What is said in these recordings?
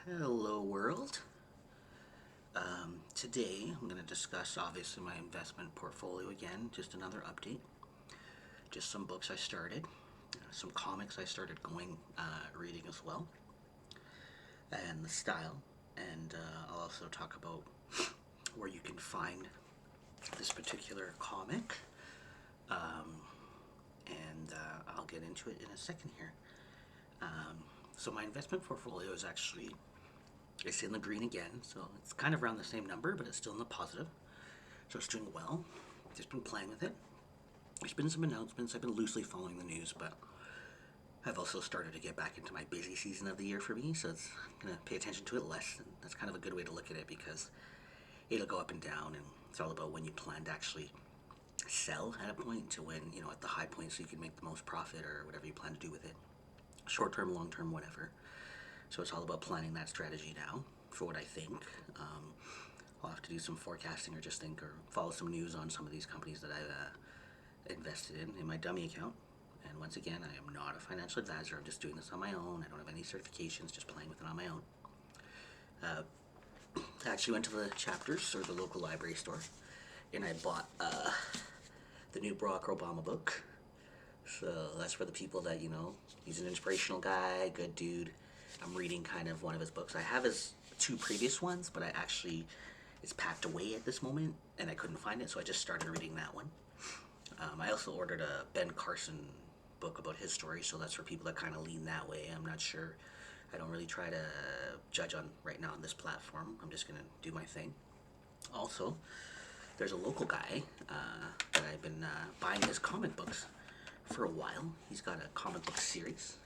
Hello world. Today I'm going to discuss obviously my investment portfolio again, just another update, just some books I started, some comics I started reading as well, and the style, and I'll also talk about where you can find this particular comic, and I'll get into it in a second here. So my investment portfolio is actually, it's in the green again, so it's kind of around the same number, but it's still in the positive. So it's doing well. Just been playing with it. There's been some announcements. I've been loosely following the news, but I've also started to get back into my busy season of the year for me, so it's gonna pay attention to it less. And that's kind of a good way to look at it because it'll go up and down, and it's all about when you plan to actually sell at a point to when, at the high point so you can make the most profit or whatever you plan to do with it. Short term, long term, whatever. So it's all about planning that strategy now for what I think. I'll have to do some forecasting or just think or follow some news on some of these companies that I've invested in my dummy account. And once again, I am not a financial advisor. I'm just doing this on my own. I don't have any certifications, just playing with it on my own. I actually went to the Chapters or the local library store and I bought the new Barack Obama book. So that's for the people that, he's an inspirational guy, good dude. I'm reading kind of one of his books. I have his two previous ones, but it's packed away at this moment, and I couldn't find it, so I just started reading that one. I also ordered a Ben Carson book about his story, so that's for people that kind of lean that way. I'm not sure. I don't really try to judge on right now on this platform. I'm just going to do my thing. Also, there's a local guy that I've been buying his comic books for a while. He's got a comic book series.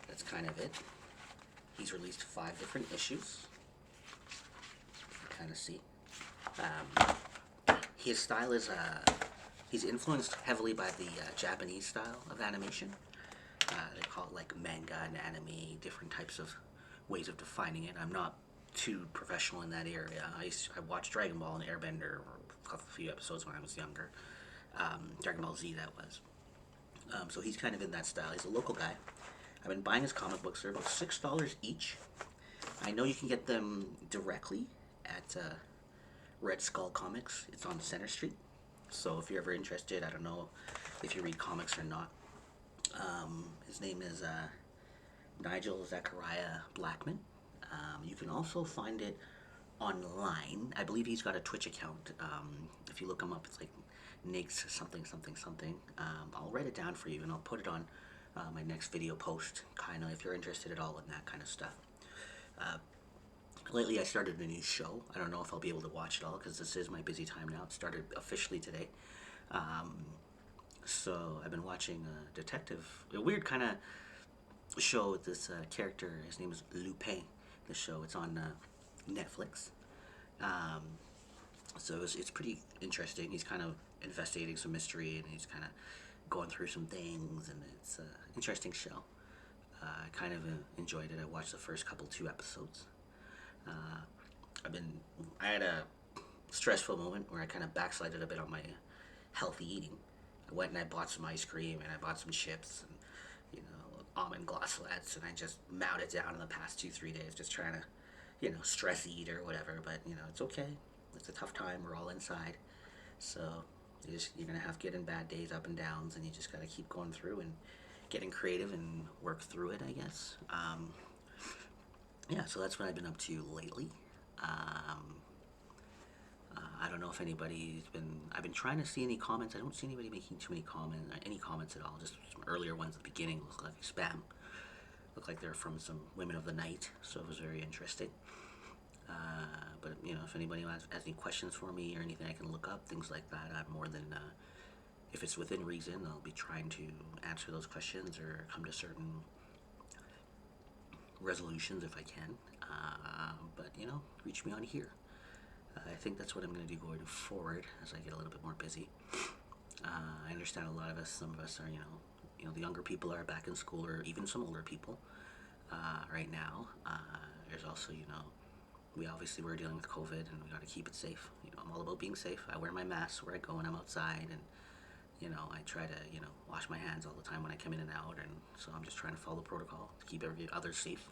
That's kind of it. He's released 5 different issues. You can kind of see. His style is, he's influenced heavily by the Japanese style of animation. They call it like manga and anime, different types of ways of defining it. I'm not too professional in that area. I watched Dragon Ball and Airbender, a few episodes when I was younger. Dragon Ball Z, that was. So he's kind of in that style. He's a local guy. I've been buying his comic books. They're about $6 each. I know you can get them directly at Red Skull Comics. It's on Center Street. So if you're ever interested, I don't know if you read comics or not. His name is Nigel Z Blackman. You can also find it online. I believe he's got a Twitch account. If you look him up, it's like Nigs something something something. I'll write it down for you and I'll put it on my next video post, kind of, if you're interested at all in that kind of stuff. Lately I started a new show. I don't know if I'll be able to watch it all because this is my busy time now. It started officially today. So I've been watching a weird kind of show with this character. His name is Lupin. The show, it's on Netflix. So it's pretty interesting. He's kind of investigating some mystery and he's kind of going through some things, and it's an interesting show. I kind of enjoyed it. I watched the first 2 episodes. I had a stressful moment where I kind of backslided a bit on my healthy eating. I went and I bought some ice cream and I bought some chips and almond glosslets, and I just mowed it down in the past 2-3 days, just trying to stress eat or whatever. But it's okay. It's a tough time. We're all inside, so you're gonna have good and bad days, up and downs, and you just gotta keep going through and getting creative and work through it, I guess. Yeah, so that's what I've been up to lately. I don't know if I've been trying to see any comments. I don't see anybody making too many any comments at all. Just some earlier ones at the beginning look like spam. Look like they're from some women of the night, so it was very interesting. But if anybody has any questions for me or anything I can look up, things like that, I'm more than, if it's within reason, I'll be trying to answer those questions or come to certain resolutions if I can. But reach me on here. I think that's what I'm going to do going forward as I get a little bit more busy. I understand some of us are, the younger people are back in school, or even some older people right now. There's also, we're dealing with COVID and we got to keep it safe. I'm all about being safe. I wear my mask where I go when I'm outside, and I try to wash my hands all the time when I come in and out, and so I'm just trying to follow protocol to keep others safe.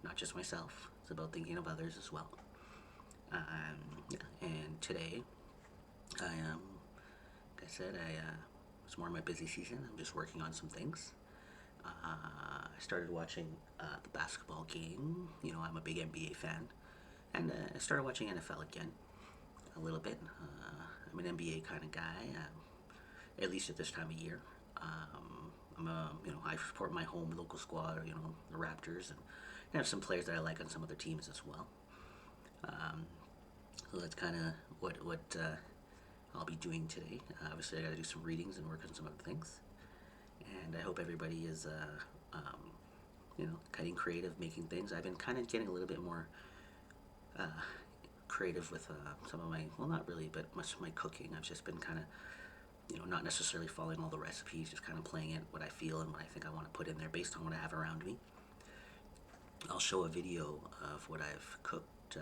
not just myself. It's about thinking of others as well. Yeah, and today, like I said, it's more my busy season. I'm just working on some things. I started watching the basketball game. I'm a big NBA fan, and I started watching NFL again a little bit. I'm an NBA kind of guy, at least at this time of year. I support my home local squad, the Raptors, and I have some players that I like on some other teams as well. Um, so that's kind of what I'll be doing today. Obviously, I got to do some readings and work on some other things, and I hope everybody is, getting creative, making things. I've been kind of getting a little bit more uh, creative with some of my, well, not really, but much of my cooking. I've just been kind of, not necessarily following all the recipes, just kind of playing it, what I feel and what I think I want to put in there based on what I have around me. I'll show a video of what I've cooked.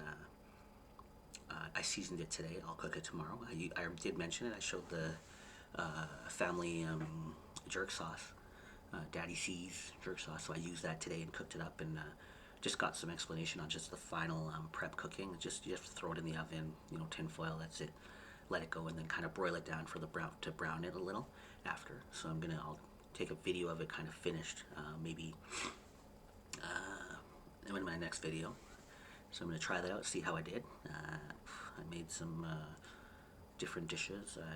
I seasoned it today. I'll cook it tomorrow. I did mention it. I showed the family jerk sauce, Daddy C's jerk sauce. So I used that today and cooked it up, and just got some explanation on just the final prep cooking. Just you have to throw it in the oven, tin foil. That's it. Let it go, and then kind of broil it down for the brown it a little after. So I'll take a video of it kind of finished, maybe in my next video. So I'm gonna try that out, see how I did. I made some different dishes. I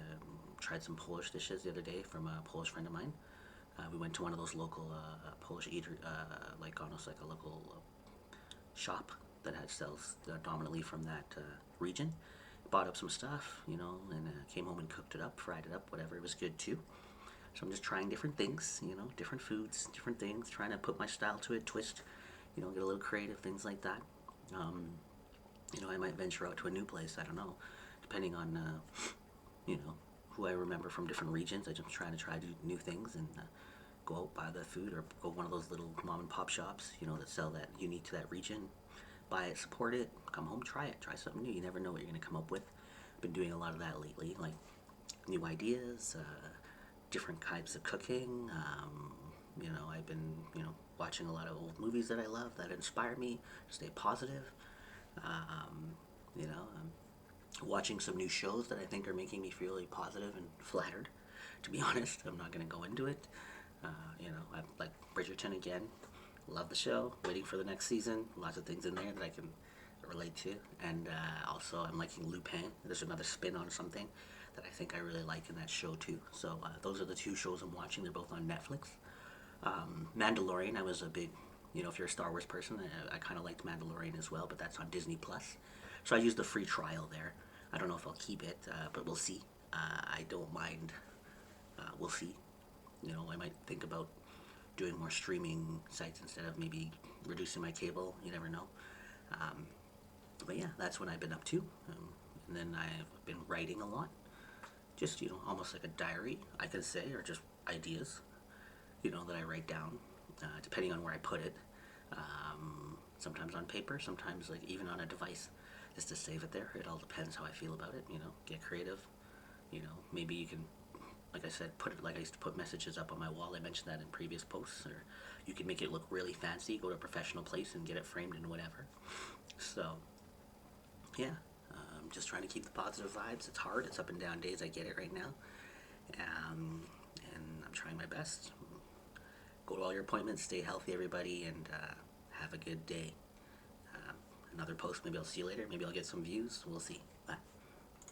tried some Polish dishes the other day from a Polish friend of mine. We went to one of those local Polish eater, like almost like a local shop that sells dominantly from that region. Bought up some stuff, and came home and cooked it up, fried it up, whatever. It was good too. So I'm just trying different things, different foods, different things, trying to put my style to it, twist, get a little creative, things like that. I might venture out to a new place. I don't know, depending on, who I remember from different regions. I'm just trying to try new things and go out, buy the food, or go one of those little mom and pop shops, that sell that unique to that region. Buy it, support it, come home, try it, try something new. You never know what you're going to come up with. I've been doing a lot of that lately, like new ideas, different types of cooking. I've been, watching a lot of old movies that I love that inspire me to stay positive. I'm watching some new shows that I think are making me feel really positive and flattered. To be honest, I'm not going to go into it. I like Bridgerton again. Love the show. Waiting for the next season. Lots of things in there that I can relate to. And also, I'm liking Lupin. There's another spin on something that I think I really like in that show too. So those are the two shows I'm watching. They're both on Netflix. Mandalorian, I was a big, if you're a Star Wars person, I kind of liked Mandalorian as well, but that's on Disney Plus. So I used the free trial there. I don't know if I'll keep it, but we'll see. I don't mind. We'll see. I might think about doing more streaming sites instead of maybe reducing my cable. You never know. But yeah, that's what I've been up to. And then I've been writing a lot. Just, almost like a diary, I could say, or just ideas, that I write down, depending on where I put it. Sometimes on paper, sometimes like even on a device, just to save it there. It all depends how I feel about it, get creative. Maybe you can, like I said, put it like I used to put messages up on my wall. I mentioned that in previous posts. Or you can make it look really fancy, go to a professional place and get it framed and whatever. So, yeah, I'm just trying to keep the positive vibes. It's hard. It's up and down days. I get it right now. And I'm trying my best. Go to all your appointments. Stay healthy, everybody, and have a good day. Another post. Maybe I'll see you later. Maybe I'll get some views. We'll see. Bye.